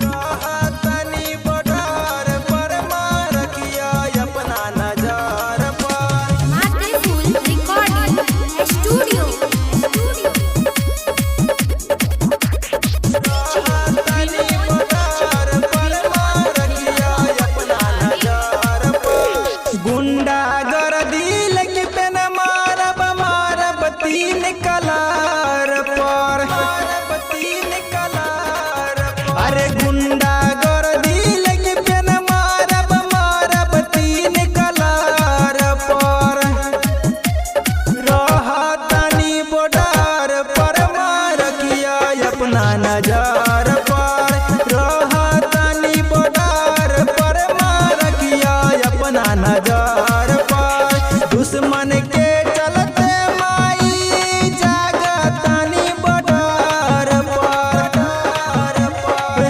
राहतनी border पर मार किया अपना नजर पर। मातृफूल रिकॉर्डिंग स्टूडियो। राहतनी बॉर्डर पर मार किया अपना नजर पर। गुंडा गर्दी लगी पेन मारब मारब तीन कलार पर। तीन कलार पर। अरे गुंडा गर्दी लगी पेन मारब मारब तीन कलार पर। राहतनी बॉर्डर पर मार किया अपना नजर पर। राहतनी बॉर्डर पर मार किया अपना नजर पर। दुश्मन के चलते माई जागतनी बॉर्डर पर।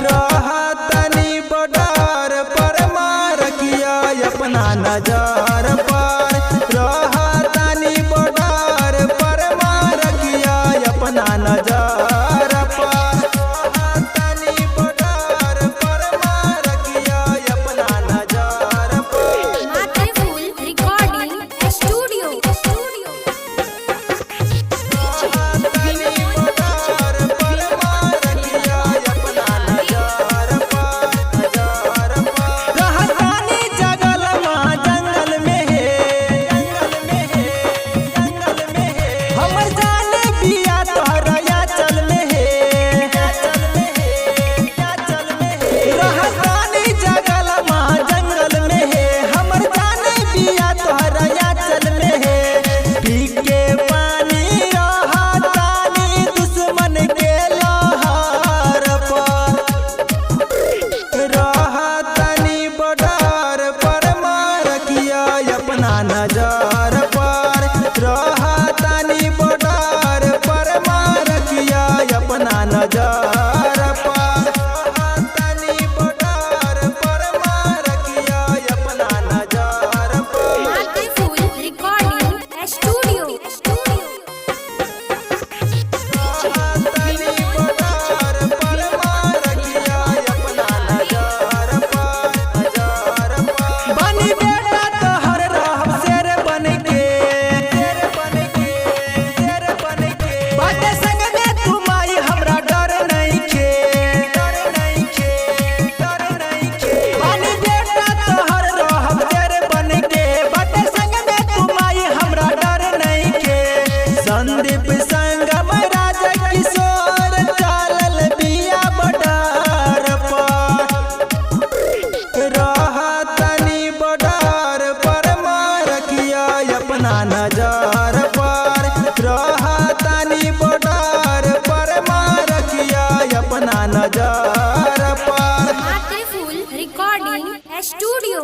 राहतनी बॉर्डर पर मार किया अपना नजर पर। राहतनी बॉर्डर पर मार किया अपना नजर पर। राहतनी बॉर्डर पर मार किया अपना नजर पर। मातृफूल रिकॉर्डिंग स्टूडियो। राहतनी बॉर्डर पर मार किया अपना नजर पर। नजर पर। राहतनी जंगल माँ जंगल में है। जंगल में है। जंगल में है। हमर जाने बिया तोहरा या चल में है। या चल में है। या चल में है। राहतनी जंगल माँ जंगल में है। हमर जाने बिया तोहरा या चल में है। पी के पानी राहतनी दुश्मन के लहर पर। राहतनी बॉर्डर पर मार किया अपना नजर पर। राहतनी बॉर्डर पर मार किया अपना नजर पर। राहतनी बॉर्डर पर मार किया अपना नजर पर। मातृफूल रिकॉर्डिंग स्टूडियो। राहतनी बॉर्डर पर मार किया अपना नजर पर। नजर पर। बनी बेटा तोहर रहब शेर बन के। शेर बन के। शेर बन के। बाटे संग में तू माई हमरा डर नहीं के। डर नहीं के। डर नहीं के। बनी बेटा तोहर रहब शेर बन के। बाटे संग में तू माई हमरा डर नहीं के। संदीप संगम राज किशोर चलल बिया बॉर्डर पर। राहतनी बॉर्डर पर मार किया अपना नजर पर। राहतनी बॉर्डर पर मार किया अपना नजर पर। मातृफूल रिकॉर्डिंग स्टूडियो।